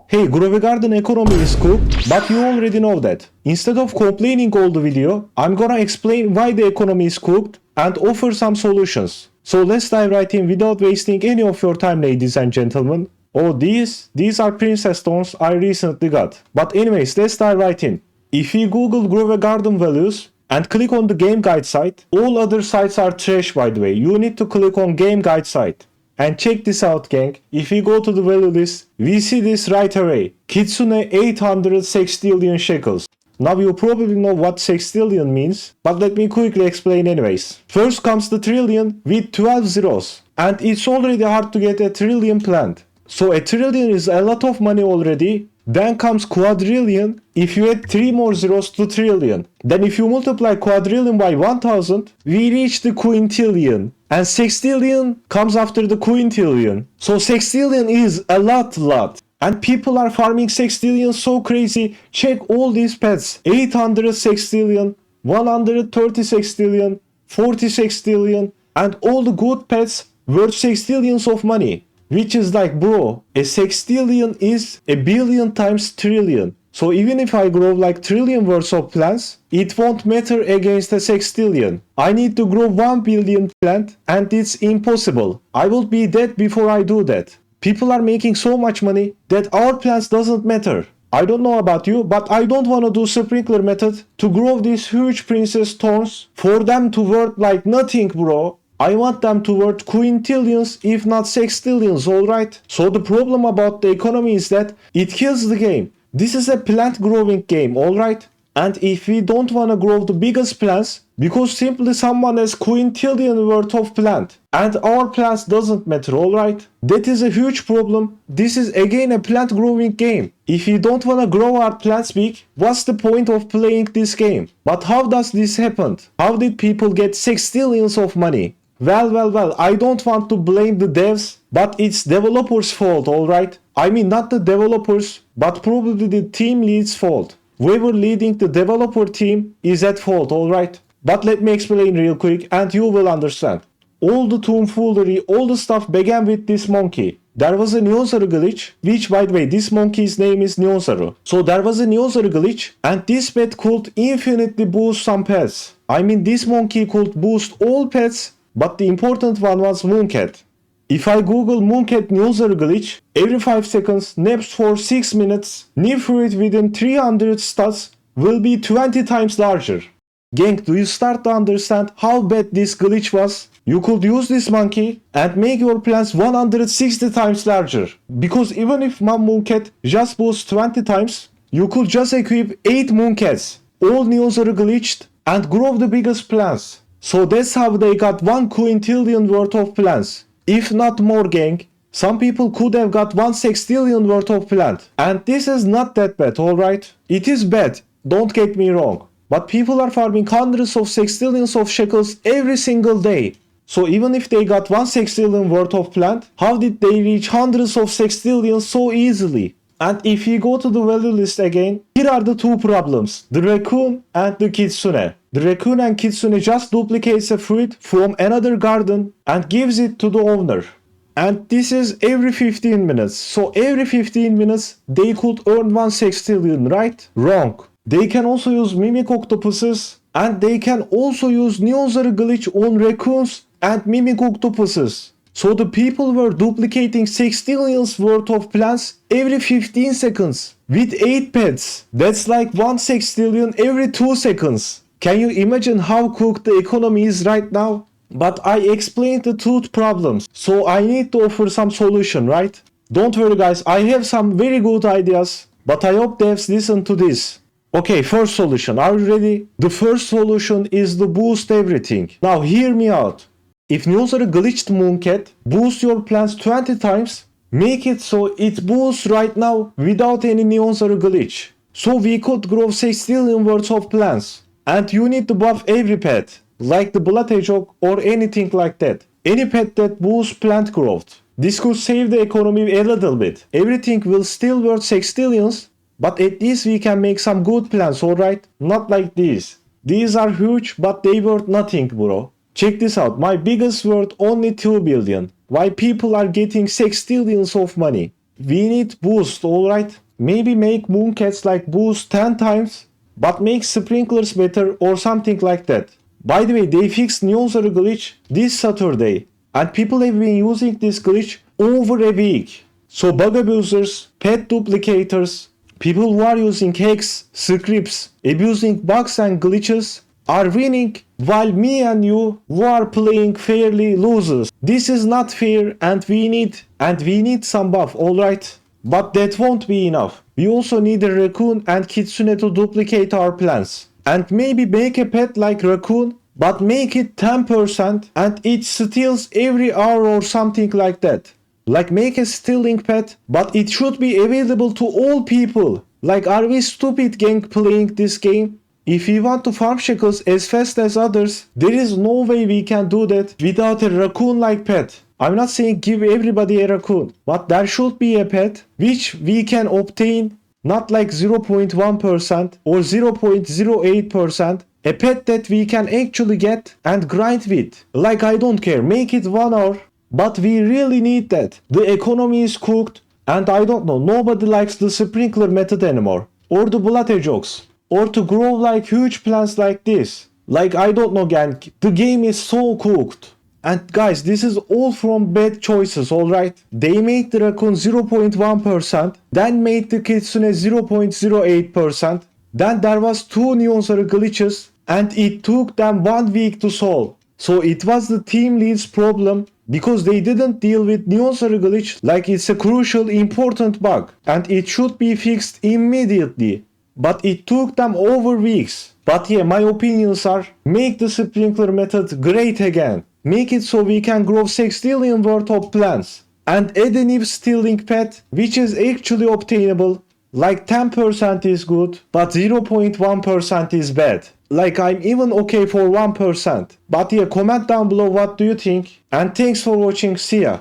Hey, Grove Garden economy is cooked, but you already know that. Instead of complaining all the video, I'm gonna explain why the economy is cooked and offer some solutions. So let's dive right in without wasting any of your time, ladies and gentlemen. Oh, these are princess stones I recently got. But anyways, let's dive right in. If you Google Grove Garden values and click on the game guide site, all other sites are trash, by the way. You need to click on game guide site. And check this out, gang. If we go to the value list, we see this right away. Kitsune 800 sextillion shekels. Now you probably know what sextillion means, but let me quickly explain anyways. First comes the trillion with 12 zeros. And it's already hard to get a trillion plant. So a trillion is a lot of money already. Then comes quadrillion. If you add 3 more zeros to trillion. Then if you multiply quadrillion by 1000, we reach the quintillion. And sextillion comes after the quintillion. So sextillion is a lot. And people are farming sextillion so crazy. Check all these pets. 800 sextillion, 130 sextillion, 40 sextillion. And all the good pets worth sextillions of money. Which is like, bro, a sextillion is a billion times trillion. So even if I grow like trillion worth of plants, it won't matter against a sextillion. I need to grow 1 billion plant and it's impossible. I will be dead before I do that. People are making so much money that our plants doesn't matter. I don't know about you, but I don't want to do sprinkler method to grow these huge princess thorns for them to worth like nothing, bro. I want them to worth quintillions if not sextillions, alright? So the problem about the economy is that it kills the game. This is a plant growing game, alright? And if we don't want to grow the biggest plants, because simply someone has quintillion worth of plant, and our plants doesn't matter, alright? That is a huge problem. This is again a plant growing game. If we don't want to grow our plants big, what's the point of playing this game? But how does this happen? How did people get sextillions of money? Well, I don't want to blame the devs, but it's developers' fault, alright? I mean not the developers, but probably the team lead's fault. Whoever leading the developer team is at fault, alright? But let me explain real quick and you will understand. All the tomfoolery, all the stuff began with this monkey. There was a Neonzaru glitch, which by the way, this monkey's name is Neonzaru. So there was a Neonzaru glitch, and this pet could infinitely boost some pets. I mean this monkey could boost all pets, but the important one was Mooncat. If I Google Mooncat Neonzaru glitch, every 5 seconds, naps for 6 minutes, new fruit within 300 stats will be 20 times larger. Gang, do you start to understand how bad this glitch was? You could use this monkey and make your plants 160 times larger. Because even if one Mooncat just boosts 20 times, you could just equip 8 Mooncats, all Neonzaru glitched, and grow the biggest plants. So that's how they got 1 quintillion worth of plants. If not more, gang. Some people could have got 1 sextillion worth of plant. And this is not that bad, alright? It is bad, don't get me wrong. But people are farming hundreds of sextillions of shekels every single day. So even if they got 1 sextillion worth of plant, how did they reach hundreds of sextillions so easily? And if you go to the value list again, here are the two problems, the raccoon and the kitsune. The raccoon and kitsune just duplicates a fruit from another garden and gives it to the owner. And this is every 15 minutes. So every 15 minutes they could earn 1 sextillion, right? Wrong. They can also use mimic octopuses and they can also use Neonzaru glitch on raccoons and mimic octopuses. So the people were duplicating sextillions worth of plants every 15 seconds with 8 pets. That's like 1 sextillion every 2 seconds. Can you imagine how cooked the economy is right now? But I explained the two problems, so I need to offer some solution, right? Don't worry guys, I have some very good ideas, but I hope devs listen to this. Okay, first solution, are you ready? The first solution is to boost everything. Now hear me out. If Neonzaru glitched Mooncat, boost your plants 20 times, make it so it boosts right now without any Neonzaru glitch. So we could grow sextillion worth of plants. And you need to buff every pet, like the blood hedgehog or anything like that. Any pet that boosts plant growth. This could save the economy a little bit. Everything will still worth sextillions, but at least we can make some good plants, alright? Not like these. These are huge, but they worth nothing, bro. Check this out, my biggest worth only 2 billion. Why people are getting sextillions of money? we need boost, alright? Maybe make mooncats like boost 10 times, but make sprinklers better or something like that. By the way, they fixed Neon Zero glitch this Saturday, and people have been using this glitch over a week. So bug abusers, pet duplicators, people who are using hacks, scripts, abusing bugs and glitches are winning, while me and you who are playing fairly loses. This is not fair, and we need some buff, alright? But that won't be enough. We also need a raccoon and kitsune to duplicate our plans. And maybe make a pet like raccoon, but make it 10% and it steals every hour or something like that. Like make a stealing pet, but it should be available to all people. Like, are we stupid gang playing this game? If we want to farm shekels as fast as others, there is no way we can do that without a raccoon-like pet. I'm not saying give everybody a raccoon, but there should be a pet which we can obtain, not like 0.1% or 0.08%, a pet that we can actually get and grind with. Like, I don't care, make it 1 hour, but we really need that. The economy is cooked, and I don't know, nobody likes the sprinkler method anymore, or the blood jokes, or to grow like huge plants like this. Like, I don't know gang, the game is so cooked. And guys, this is all from bad choices, alright? They made the raccoon 0.1%, then made the kitsune 0.08%, then there was 2 Neon Zero glitches, and it took them 1 week to solve. So it was the team lead's problem, because they didn't deal with Neon Zero glitch like it's a crucial important bug, and it should be fixed immediately. But it took them over weeks. But yeah, my opinions are, make the sprinkler method great again. Make it so we can grow 6 trillion worth of plants. And add a new stealing pet, which is actually obtainable. Like 10% is good, but 0.1% is bad. Like, I'm even okay for 1%. But yeah, comment down below what do you think. And thanks for watching, see ya.